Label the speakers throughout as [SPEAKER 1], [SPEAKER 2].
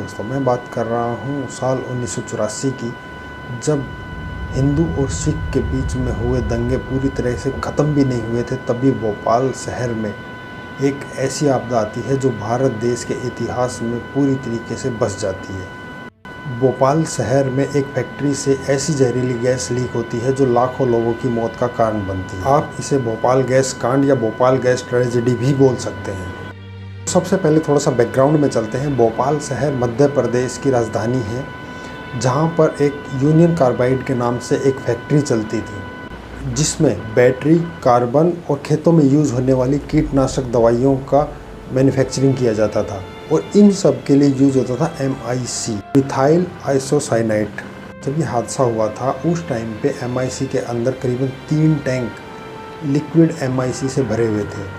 [SPEAKER 1] दोस्तों, मैं बात कर रहा हूँ साल 1984 की, जब हिंदू और सिख के बीच में हुए दंगे पूरी तरह से ख़त्म भी नहीं हुए थे। तभी भोपाल शहर में एक ऐसी आपदा आती है जो भारत देश के इतिहास में पूरी तरीके से बस जाती है। भोपाल शहर में एक फैक्ट्री से ऐसी जहरीली गैस लीक होती है जो लाखों लोगों की मौत का कारण बनती है। आप इसे भोपाल गैस कांड या भोपाल गैस ट्रेजेडी भी बोल सकते हैं। सबसे पहले थोड़ा सा बैकग्राउंड में चलते हैं। भोपाल शहर मध्य प्रदेश की राजधानी है, जहां पर एक यूनियन कार्बाइड के नाम से एक फैक्ट्री चलती थी, जिसमें बैटरी, कार्बन और खेतों में यूज़ होने वाली कीटनाशक दवाइयों का मैन्युफैक्चरिंग किया जाता था। और इन सब के लिए यूज़ होता था MIC, मिथाइल आइसोसाइनाइड। जब ये हादसा हुआ था उस टाइम पे MIC के अंदर करीबन 3 टैंक लिक्विड MIC से भरे हुए थे।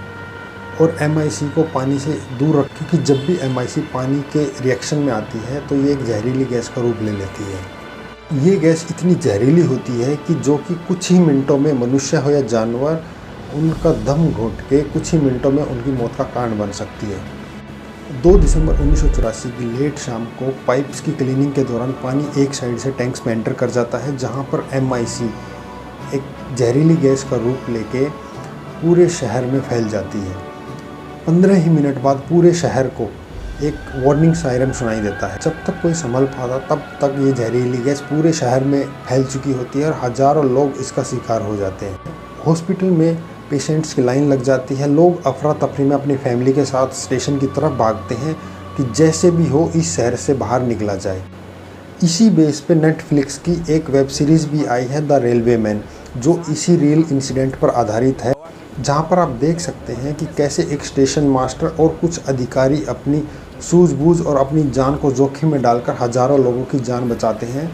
[SPEAKER 1] और MIC को पानी से दूर रख, क्योंकि जब भी MIC पानी के रिएक्शन में आती है तो ये एक जहरीली गैस का रूप ले लेती है। ये गैस इतनी जहरीली होती है कि जो कि कुछ ही मिनटों में मनुष्य हो या जानवर उनका दम घोट के कुछ ही मिनटों में उनकी मौत का कारण बन सकती है। 2 दिसंबर 1984 की लेट शाम को पाइप्स की क्लीनिंग के दौरान पानी एक साइड से टैंक्स में एंटर कर जाता है, जहाँ पर MIC एक जहरीली गैस का रूप लेके पूरे शहर में फैल जाती है। 15 ही मिनट बाद पूरे शहर को एक वार्निंग सायरन सुनाई देता है। जब तक कोई संभल पाता तब तक ये जहरीली गैस पूरे शहर में फैल चुकी होती है और हज़ारों लोग इसका शिकार हो जाते हैं। हॉस्पिटल में पेशेंट्स की लाइन लग जाती है। लोग अफरा तफरी में अपनी फैमिली के साथ स्टेशन की तरफ भागते हैं कि जैसे भी हो इस शहर से बाहर निकला जाए। इसी बेस पे नेटफ्लिक्स की एक वेब सीरीज़ भी आई है, द रेलवे मैन, जो इसी रियल इंसिडेंट पर आधारित है, जहां पर आप देख सकते हैं कि कैसे एक स्टेशन मास्टर और कुछ अधिकारी अपनी सूझबूझ और अपनी जान को जोखिम में डालकर हज़ारों लोगों की जान बचाते हैं।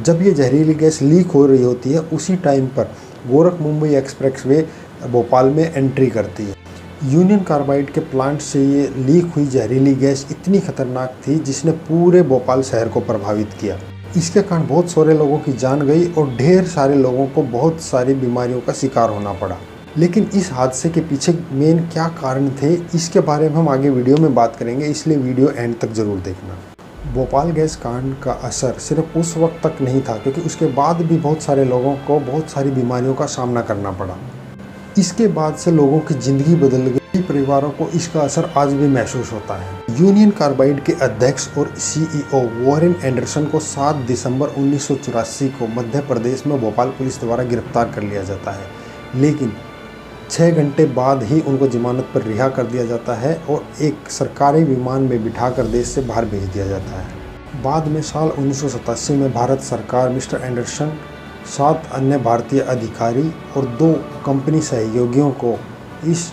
[SPEAKER 1] जब ये जहरीली गैस लीक हो रही होती है उसी टाइम पर गोरख मुंबई एक्सप्रेसवे भोपाल में एंट्री करती है। यूनियन कार्बाइड के प्लांट से ये लीक हुई जहरीली गैस इतनी खतरनाक थी जिसने पूरे भोपाल शहर को प्रभावित किया। इसके कारण बहुत सारे लोगों की जान गई और ढेर सारे लोगों को बहुत सारी बीमारियों का शिकार होना पड़ा। लेकिन इस हादसे के पीछे मेन क्या कारण थे, इसके बारे में हम आगे वीडियो में बात करेंगे, इसलिए वीडियो एंड तक ज़रूर देखना। भोपाल गैस कांड का असर सिर्फ उस वक्त तक नहीं था, क्योंकि उसके बाद भी बहुत सारे लोगों को बहुत सारी बीमारियों का सामना करना पड़ा। इसके बाद से लोगों की ज़िंदगी बदल गई। परिवारों को इसका असर आज भी महसूस होता है। यूनियन कार्बाइड के अध्यक्ष और CEO वॉरेन एंडरसन को 7 दिसंबर 1984 को मध्य प्रदेश में भोपाल पुलिस द्वारा गिरफ्तार कर लिया जाता है, लेकिन 6 घंटे बाद ही उनको जमानत पर रिहा कर दिया जाता है और एक सरकारी विमान में बिठाकर देश से बाहर भेज दिया जाता है। बाद में साल 1987 में भारत सरकार मिस्टर एंडरसन, 7 अन्य भारतीय अधिकारी और 2 कंपनी सहयोगियों को इस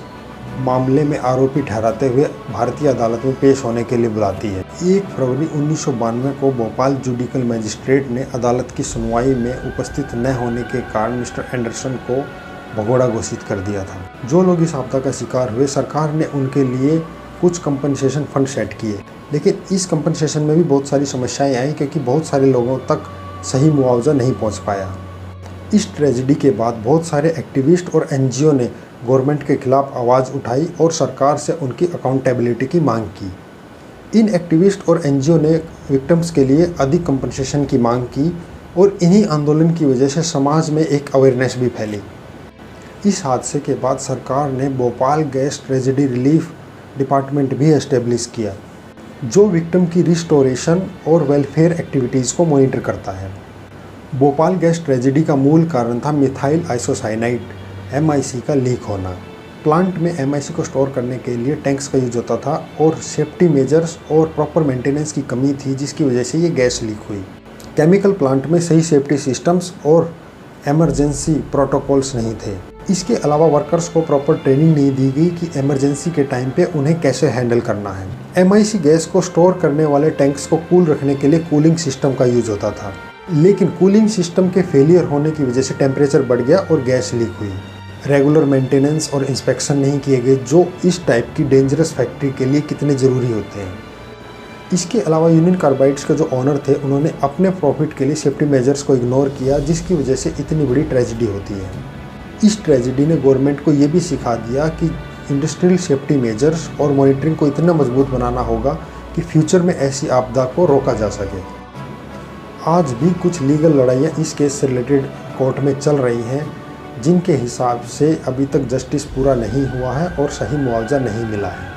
[SPEAKER 1] मामले में आरोपी ठहराते हुए भारतीय अदालत में पेश होने के लिए बुलाती है। 1 फरवरी 1992 को भोपाल जुडिशल मजिस्ट्रेट ने अदालत की सुनवाई में उपस्थित न होने के कारण मिस्टर एंडरसन को भगोड़ा घोषित कर दिया था। जो लोग इस आपदा का शिकार हुए, सरकार ने उनके लिए कुछ कंपनसेशन फंड सेट किए, लेकिन इस कंपनसेशन में भी बहुत सारी समस्याएं आई, क्योंकि बहुत सारे लोगों तक सही मुआवजा नहीं पहुंच पाया। इस ट्रेजेडी के बाद बहुत सारे एक्टिविस्ट और NGO ने गवर्नमेंट के खिलाफ आवाज़ उठाई और सरकार से उनकी अकाउंटेबिलिटी की मांग की। इन एक्टिविस्ट और NGO ने विक्टिम्स के लिए अधिक कंपनसेशन की मांग की और इन्हीं आंदोलन की वजह से समाज में एक अवेयरनेस भी फैली। इस हादसे के बाद सरकार ने Bhopal gas tragedy relief department भी एस्टेब्लिश किया, जो विक्टिम की रिस्टोरेशन और वेलफेयर एक्टिविटीज़ को मॉनिटर करता है। भोपाल गैस ट्रेजेडी का मूल कारण था मिथाइल आइसोसाइनाइड MIC का लीक होना। प्लांट में MIC को स्टोर करने के लिए टैंक्स का यूज होता था और सेफ्टी मेजर्स और प्रॉपर मेंटेनेंस की कमी थी, जिसकी वजह से ये गैस लीक हुई। केमिकल प्लांट में सही सेफ्टी सिस्टम्स और एमरजेंसी प्रोटोकॉल्स नहीं थे। इसके अलावा वर्कर्स को प्रॉपर ट्रेनिंग नहीं दी गई कि इमरजेंसी के टाइम पे उन्हें कैसे हैंडल करना है। MIC गैस को स्टोर करने वाले टैंक्स को कूल रखने के लिए कूलिंग सिस्टम का यूज होता था, लेकिन कूलिंग सिस्टम के फेलियर होने की वजह से टेम्परेचर बढ़ गया और गैस लीक हुई। रेगुलर मेंटेनेंस और इंस्पेक्शन नहीं किए गए, जो इस टाइप की डेंजरस फैक्ट्री के लिए कितने ज़रूरी होते हैं। इसके अलावा यूनियन कार्बाइड्स के जो ऑनर थे, उन्होंने अपने प्रॉफिट के लिए सेफ्टी मेजर्स को इग्नोर किया, जिसकी वजह से इतनी बड़ी ट्रेजेडी होती है। इस ट्रेजेडी ने गवर्नमेंट को ये भी सिखा दिया कि इंडस्ट्रियल सेफ्टी मेजर्स और मॉनिटरिंग को इतना मजबूत बनाना होगा कि कि फ्यूचर में ऐसी आपदा को रोका जा सके। आज भी कुछ लीगल लड़ाइयाँ इस केस से रिलेटेड कोर्ट में चल रही हैं, जिनके हिसाब से अभी तक जस्टिस पूरा नहीं हुआ है और सही मुआवजा नहीं मिला है।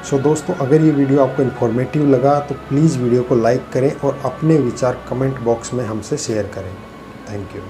[SPEAKER 1] सो दोस्तों, अगर ये वीडियो आपको इन्फॉर्मेटिव लगा तो प्लीज़ वीडियो को लाइक करें और अपने विचार कमेंट बॉक्स में हमसे शेयर करें। Thank you.